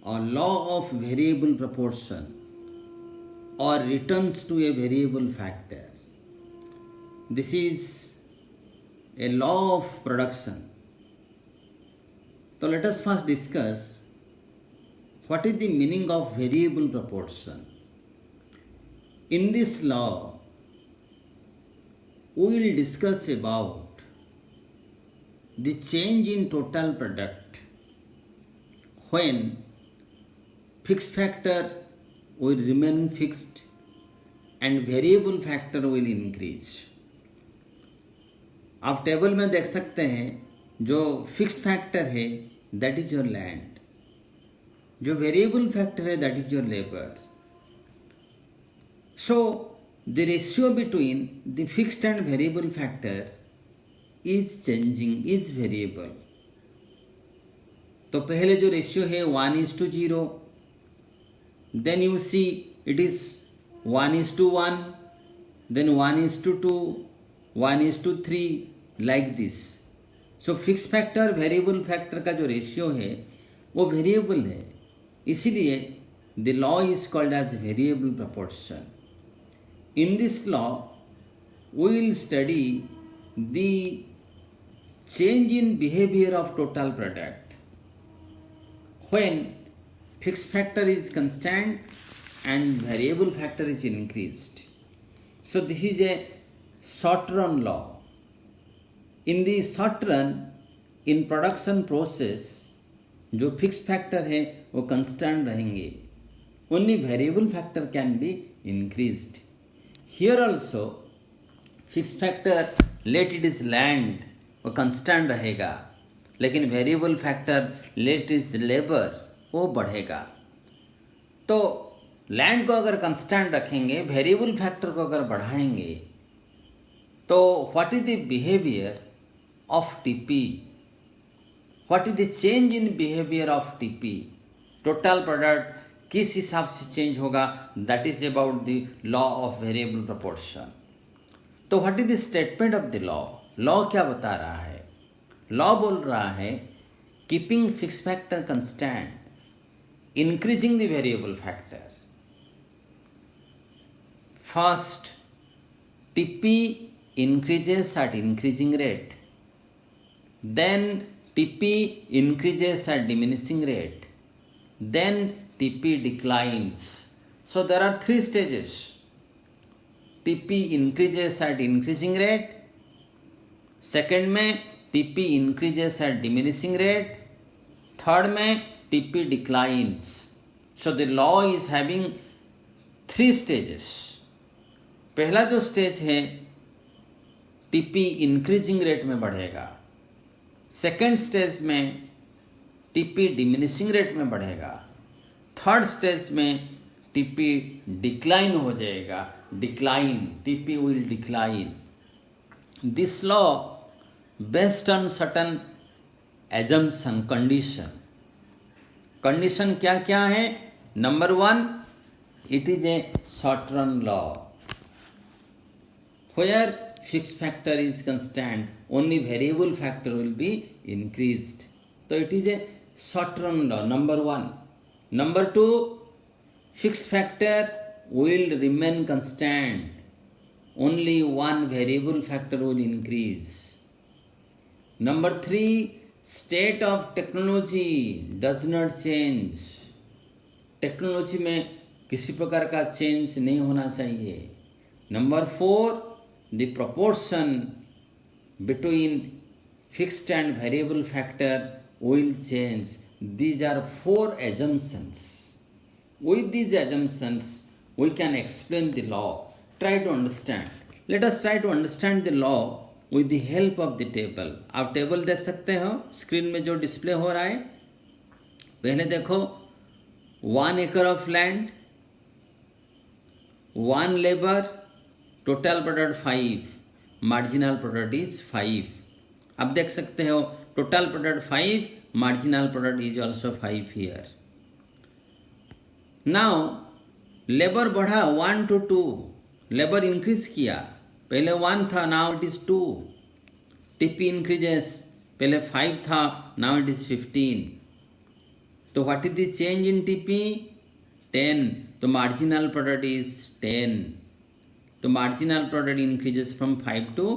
or law of variable proportion or returns to a variable factor. This is a law of production. So let us first discuss what is the meaning of variable proportion. In this law, we will discuss about the change in total product when fixed factor will remain fixed and variable factor will increase. आप table में देख सकते हैं जो fixed factor है that is your land, जो variable factor है that is your labour. So the ratio between the fixed and variable factor is changing, is variable. तो पहले जो रेशियो है 1:0, then you see it is 1:1, then 1:2, 1:3, like this. So fix factor variable factor का जो ratio है वो variable है, इसीलिए the law is called as variable proportion. In this law we will study the change in behaviour of total product when fixed factor is constant and variable factor is increased. So this is a short run law. In the short run, in production process, जो fixed factor है वो constant रहेंगे. Only variable factor can be increased. Here also, fixed factor let it is land वो constant रहेगा, लेकिन variable factor let it is labor वो बढ़ेगा. तो लैंड को अगर कंस्टेंट रखेंगे, वेरिएबल फैक्टर को अगर बढ़ाएंगे, तो what is the behaviour of TP, what is the change in behaviour of TP, total product किस हिसाब से चेंज होगा, that is about the law of variable proportion. तो what is the statement of the law. Law क्या बता रहा है? Law बोल रहा है keeping fix factor constant, increasing the variable factor. First, TP increases at increasing rate. Then TP increases at diminishing rate. Then TP declines. So there are three stages. TP increases at increasing rate. Second में TP increases at diminishing rate. Third में TP declines. So the law is having three stages. पहला जो stage है TP increasing rate में बढ़ेगा. Second stage में TP diminishing rate में बढ़ेगा. थर्ड स्टेज में TP डिक्लाइन हो जाएगा. Decline, TP will decline. This law based on certain assumption, condition. Condition क्या क्या है? Number 1, it is a short run law where fix factor is constant, only variable factor will be increased. तो it is a short run law, number 1. Number 2, fixed factor will remain constant, only one variable factor will increase. Number 3, state of technology does not change. Technology में किसी प्रकार का change नहीं होना चाहिए. Number 4, the proportion between fixed and variable factor will change. These are 4 assumptions. With these assumptions we can explain the law. Try to understand. Let us try to understand the law with the help of the table. आप table देख सकते हो screen में जो display हो रहा है. पहले देखो 1 acre of land, 1 labour, total product 5, marginal product is 5. अब देख सकते हो total product 5, marginal product is also 5 here. Now labour बढ़ा 1 to 2, लेबर इंक्रीज किया. पहले 1 था, now it is 2. TP increases, पहले 5 था, नाउ इट इज 15. तो what is the change in TP? 10. तो मार्जिनल प्रोडक्ट इज 10. तो marginal product increases from 5 to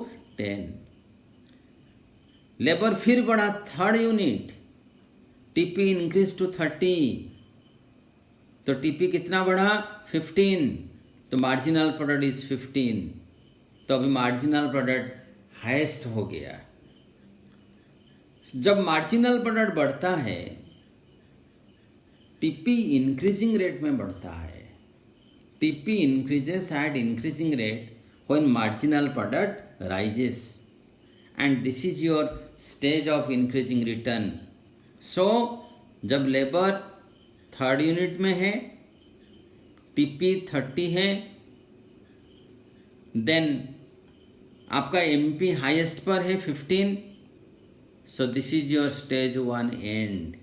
10. Labour फिर बढ़ा, third unit, TP increase to 30. तो टीपी कितना बढ़ा? 15. तो मार्जिनल प्रोडक्ट इज 15. तो अभी मार्जिनल प्रोडक्ट हाईएस्ट हो गया. जब मार्जिनल प्रोडक्ट बढ़ता है, टीपी इंक्रीजिंग रेट में बढ़ता है. TP increases at increasing rate when marginal product rises, and this is your stage of increasing return. So जब लेबर थर्ड यूनिट में है, टीपी 30 है, देन आपका एमपी हाईएस्ट पर है 15. So this is your stage 1 and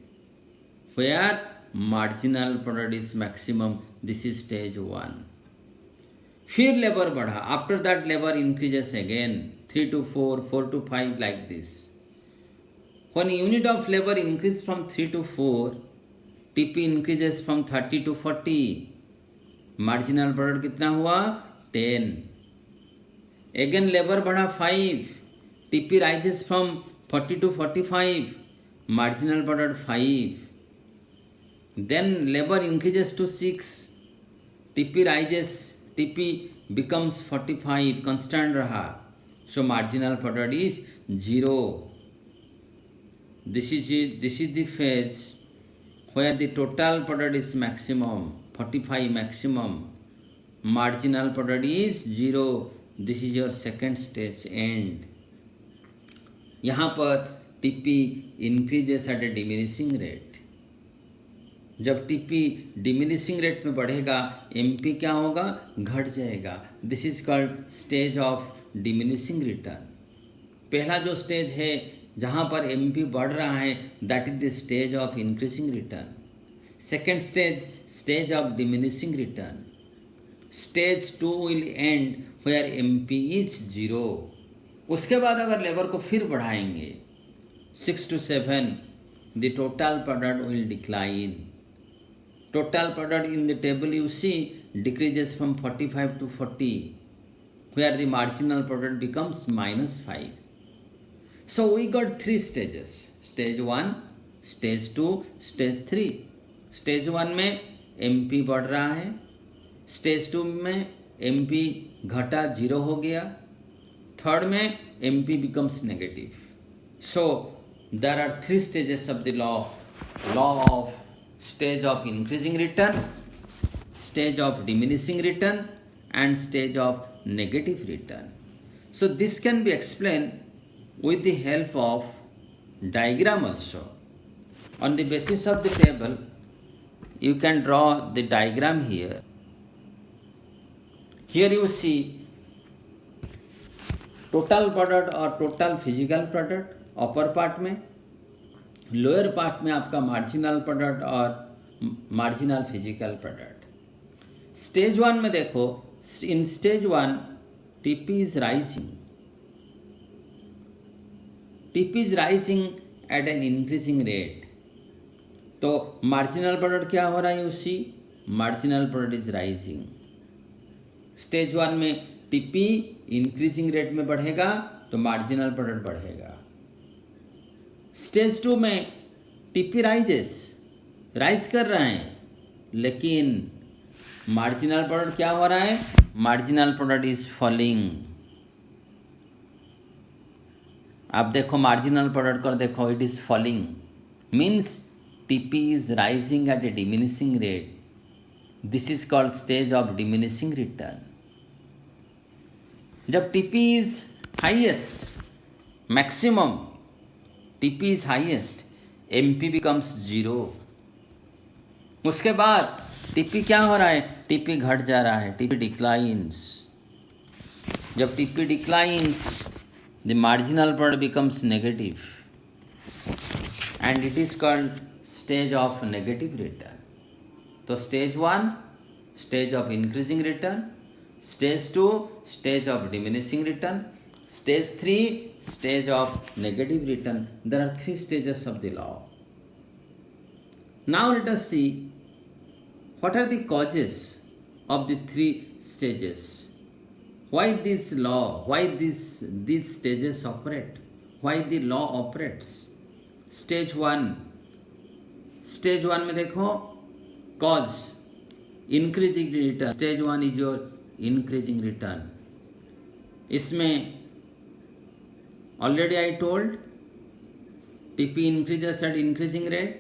where marginal product is maximum. This is stage 1. फिर labour बढ़ा. After that labour increases again 3 to 4, 4 to 5, like this. When unit of labor increase from 3 to 4, TP increases from 30 to 40. Marginal product कितना हुआ? 10. Again labour बढ़ा 5. TP rises from 40 to 45. Marginal product 5. Then labor increases to 6. TP rises, TP becomes 45, constant रहा. So marginal product is 0. This is the phase where the total product is maximum, 45 maximum. Marginal product is 0. This is your second stage end. यहाँ पर TP increases at a diminishing rate. जब TP diminishing rate में बढ़ेगा, MP क्या होगा? घट जाएगा. This is called stage of diminishing return. पहला जो स्टेज है जहाँ पर एमपी बढ़ रहा है, that is the stage of increasing return. Second stage, stage of diminishing return. Stage 2 will end where MP is 0. उसके बाद अगर लेबर को फिर बढ़ाएंगे 6 to 7, the total product will decline. Total product in the table you see decreases from 45 to 40, where the marginal product becomes -5. So we got 3 stages. Stage 1, Stage 2, Stage 3. Stage 1 में MP बढ़ रहा है. Stage 2 में MP घटा 0 हो गया. Third में MP becomes negative. So there are 3 stages of the law of stage of increasing return, stage of diminishing return, and stage of negative return. So this can be explained with the help of diagram also. On the basis of the table, you can draw the diagram here. Here you see total product or total physical product upper part में, lower part में आपका marginal product और marginal physical product. Stage 1 में देखो, in stage 1 TP is rising. TP is rising at an increasing rate. तो marginal product क्या हो रहा है? You see marginal product is rising. Stage 1 में टीपी इंक्रीजिंग रेट में बढ़ेगा तो मार्जिनल प्रोडक्ट बढ़ेगा. स्टेज 2 में टीपी राइज कर रहे हैं, लेकिन मार्जिनल प्रोडक्ट क्या हो रहा है? Marginal product is falling. आप देखो मार्जिनल प्रोडक्ट को देखो, it is falling. Means TP is rising at a diminishing rate. This is called stage of diminishing return. जब TP is highest, maximum, TP is highest, MP becomes 0. उसके बाद TP क्या हो रहा है? TP घट जा रहा है, TP declines. जब TP declines, the marginal product becomes negative, and it is called stage of negative return. तो stage 1, stage of increasing return. Stage 2, stage of diminishing return. Stage 3, stage of negative return. There are 3 stages of the law. Now let us see what are the causes of the three stages. Why this law, why these stages operate, why the law operates. Stage 1 में देखो cause increasing return. Stage 1 is your increasing return. इसमें already I told TP increases at increasing rate,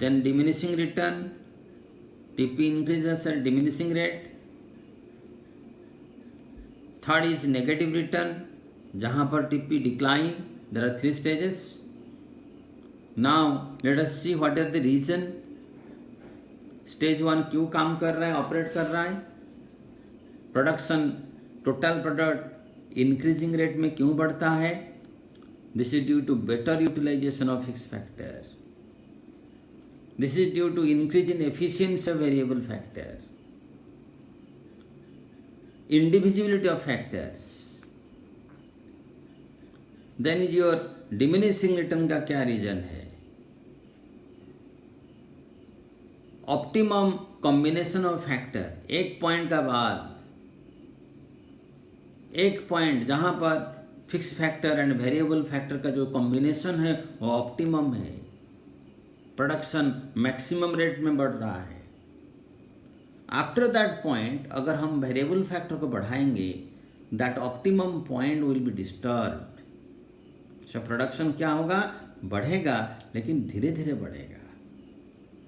then diminishing return, TP increases at diminishing rate. Third is negative return, जहाँ पर TP decline. There are 3 stages. Now let us see what are the reason. Stage 1 क्यों काम कर रहा है, operate कर रहा है. Production, total product increasing rate में क्यों बढ़ता है. This is due to better utilisation of fix factor. This is due to increase in efficiency of variable factor, individuality of factors. Then is your diminishing return का क्या reason है. Optimum combination of factor, एक point का बाद एक point जहां पर fix factor and variable factor का जो कॉम्बिनेशन है वो ऑप्टिमम है. प्रोडक्शन मैक्सिमम रेट में बढ़ रहा है. आफ्टर दैट पॉइंट अगर हम वेरिएबल फैक्टर को बढ़ाएंगे, that optimum point will be disturbed. So production क्या होगा, बढ़ेगा लेकिन धीरे धीरे बढ़ेगा.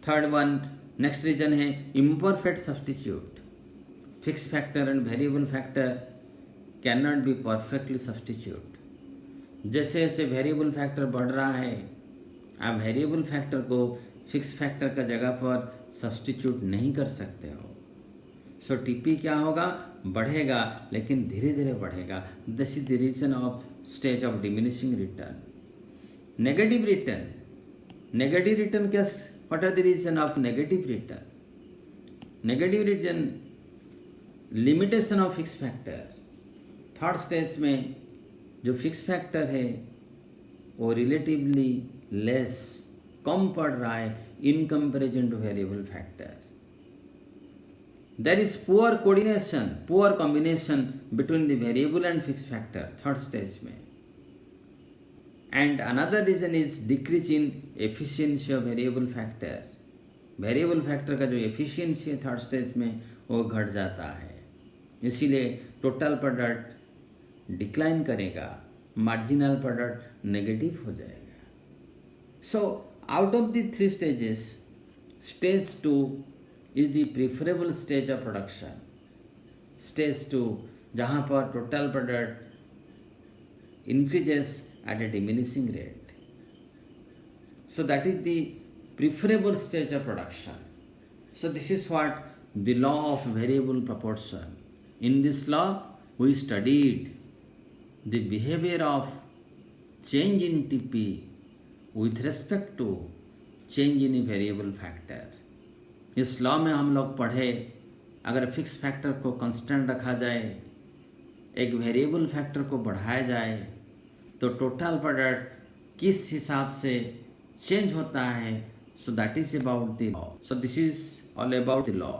थर्ड वन, नेक्स्ट रीजन है imperfect substitute. Fix factor and variable factor can not be perfectly substitute. जैसे जैसे वेरिएबल फैक्टर बढ़ रहा है, आप वेरिएबल फैक्टर को फिक्स फैक्टर का जगह पर सब्सटीट्यूट नहीं कर सकते हो. सो टीपी क्या होगा, बढ़ेगा लेकिन धीरे धीरे बढ़ेगा. This is the reason of stage of diminishing return. Negative return, negative return क्या, what are the reason of negative return. Negative return, limitation of fix factor. Third stage में जो फिक्स फैक्टर है वो रिलेटिवली लेस, कम पड़ रहा है in comparison to variable factor. There is poor coordination, poor combination between the variable and fix factor third stage में. And another reason is decrease in efficiency of variable factor. Variable factor का जो efficiency है third stage में वो घट जाता है. इसीलिए टोटल प्रोडक्ट डिक्लाइन करेगा, मार्जिनल प्रोडक्ट नेगेटिव हो जाएगा. So out of the 3 stages, stage 2 is the preferable stage of production. Stage 2 जहाँ पर total product increases at a diminishing rate. So that is the preferable stage of production. So this is what the law of variable proportion. In this law we studied the behavior of change in TP with respect to change in a variable factor. इस law में हम लोग पढ़े, अगर fix factor को constant रखा जाए, एक वेरिएबल फैक्टर को बढ़ाया जाए, तो टोटल प्रोडक्ट किस हिसाब से चेंज होता है. So that is about the law. So this is all about the law.